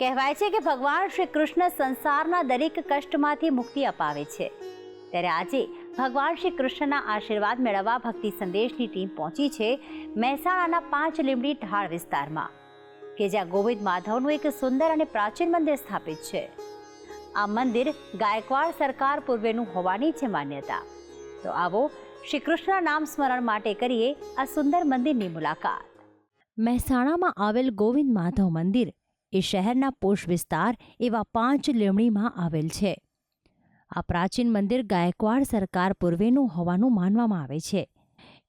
કહેવાય છે કે ભગવાન શ્રી કૃષ્ણ સંસારના દરેક કષ્ટમાંથી મુક્તિ અપાવે છે। ત્યારે આજે ભગવાન શ્રી કૃષ્ણના આશીર્વાદ મેળવવા ભક્તિ સંદેશની ટીમ પહોંચી છે મહેસાણાના 5 લીંબડી ઢાળ વિસ્તારમાં, કે જ્યાં ગોવિંદ માધવનું એક સુંદર અને પ્રાચીન મંદિર સ્થાપિત છે। આ મંદિર ગાયકવાડ સરકાર પૂર્વેનું હોવાની છે માન્યતા। તો આવો શ્રી કૃષ્ણ નામ સ્મરણ માટે કરીએ આ સુંદર મંદિરની મુલાકાત। મહેસાણામાં આવેલ ગોવિંદ માધવ મંદિર એ શહેરના પોષ વિસ્તાર એવા 5 લીંબડીમાં આવેલ છે। આ પ્રાચીન મંદિર ગાયકવાડ સરકાર પૂર્વેનું હોવાનું માનવામાં આવે છે।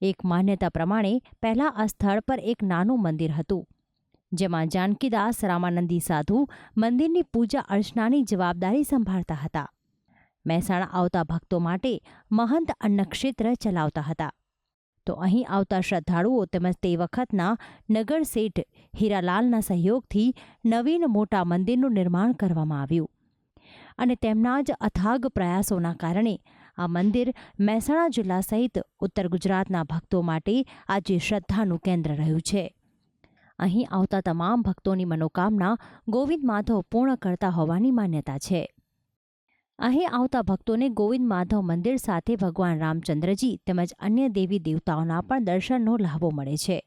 એક માન્યતા પ્રમાણે પહેલાં આ સ્થળ પર એક નાનું મંદિર હતું, જેમાં જાનકીદાસ રામાનંદી સાધુ મંદિરની પૂજા અર્ચનાની જવાબદારી સંભાળતા હતા। મહેસાણા આવતા ભક્તો માટે મહંત અન્નક્ષેત્ર ચલાવતા હતા। તો અહીં આવતા શ્રદ્ધાળુઓ તેમજ તે વખતના નગર શેઠ હીરાલાલના સહયોગથી નવીન મોટા મંદિરનું નિર્માણ કરવામાં આવ્યું અને તેમના જ અથાગ પ્રયાસોના કારણે આ મંદિર મહેસાણા જિલ્લા સહિત ઉત્તર ગુજરાતના ભક્તો માટે આજે શ્રદ્ધાનું કેન્દ્ર રહ્યું છે। અહીં આવતા તમામ ભક્તોની મનોકામના ગોવિંદ માધવ પૂર્ણ કરતા હોવાની માન્યતા છે। અહીં આવતા ભક્તોને ગોવિંદ માધવ મંદિર સાથે ભગવાન રામચંદ્રજી તેમજ અન્ય દેવી દેવતાઓના પણ દર્શનનો લાભો મળે છે।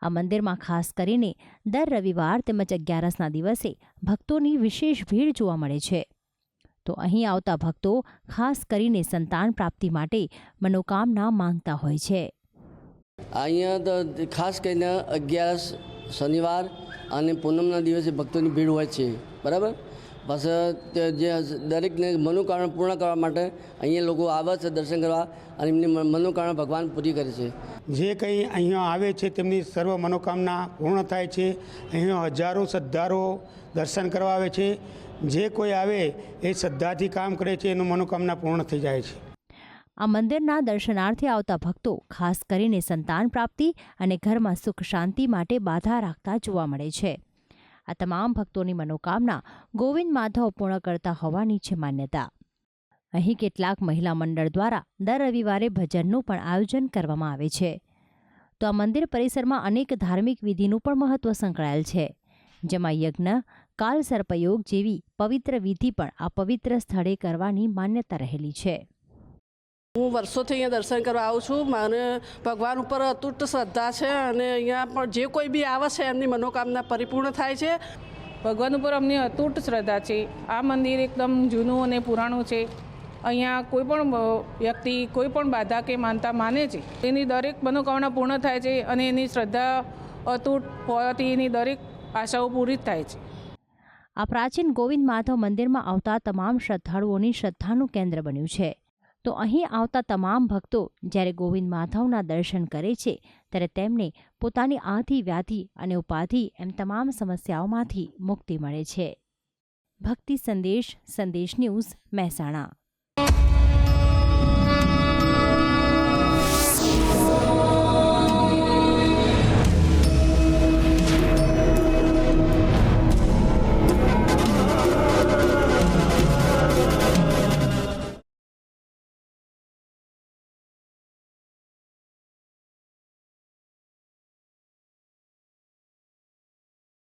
આ મંદિરમાં ખાસ કરીને દર રવિવાર તેમજ 11ના દિવસે ભક્તોની વિશેષ ભીડ જોવા મળે છે। તો અહીં આવતા ભક્તો ખાસ કરીને સંતાન પ્રાપ્તિ માટે મનોકામના માંગતા હોય છે। અહીંયા તો ખાસ કરીને 11 શનિવાર અને પૂનમના દિવસે ભક્તોની ભીડ હોય છે, બરાબર। બસ જે દરેકને મનોકામના પૂર્ણ કરવા માટે અહીંયા લોકો આવે છે દર્શન કરવા અને એમની મનોકામના ભગવાન પૂરી કરે છે। જે કંઈ અહીંયા આવે છે તેમની સર્વ મનોકામના પૂર્ણ થાય છે। અહીંયા હજારો શ્રદ્ધાળુઓ દર્શન કરવા આવે છે। જે કોઈ આવે એ શ્રદ્ધાથી કામ કરે છે, એનું મનોકામના પૂર્ણ થઈ જાય છે। આ મંદિરના દર્શનાર્થે આવતા ભક્તો ખાસ કરીને સંતાન પ્રાપ્તિ અને ઘરમાં સુખ શાંતિ માટે બાધા રાખતા જોવા મળે છે। આ તમામ ભક્તોની મનોકામના ગોવિંદ માધવ પૂર્ણ કરતા હોવાની છે માન્યતા। અહીં કેટલાક મહિલા મંડળ દ્વારા દર રવિવારે ભજનનું પણ આયોજન કરવામાં આવે છે। તો આ મંદિર પરિસરમાં અનેક ધાર્મિક વિધિનું પણ મહત્વ સંકળાયેલ છે, જેમાં યજ્ઞ, કાલ સર્પયોગ જેવી પવિત્ર વિધિ પણ આ પવિત્ર સ્થળે કરવાની માન્યતા રહેલી છે। હું વર્ષોથી અહીંયા દર્શન કરવા આવું છું। મને ભગવાન ઉપર અતૂટ શ્રદ્ધા છે અને અહીંયા પણ જે કોઈ બી આવે છે એમની મનોકામના પરિપૂર્ણ થાય છે। ભગવાન ઉપર અમને અતૂટ શ્રદ્ધા છે। આ મંદિર એકદમ જૂનું અને પુરાણું છે। અહીંયા કોઈ પણ વ્યક્તિ કોઈ પણ બાધા કે માનતા માને છે તેની દરેક મનોકામના પૂર્ણ થાય છે અને એની શ્રદ્ધા અતૂટ હોવાથી એની દરેક આશાઓ પૂરી થાય છે। આ પ્રાચીન ગોવિંદ માધવ મંદિરમાં આવતા તમામ શ્રદ્ધાળુઓની શ્રદ્ધાનું કેન્દ્ર બન્યું છે। તો અહીં આવતા તમામ ભક્તો જ્યારે ગોવિંદ માધવના દર્શન કરે છે ત્યારે તેમને પોતાની આધિ વ્યાધિ અને ઉપાધિ એમ તમામ સમસ્યાઓમાંથી મુક્તિ મળે છે। ભક્તિ સંદેશ ન્યૂઝ મહેસાણા।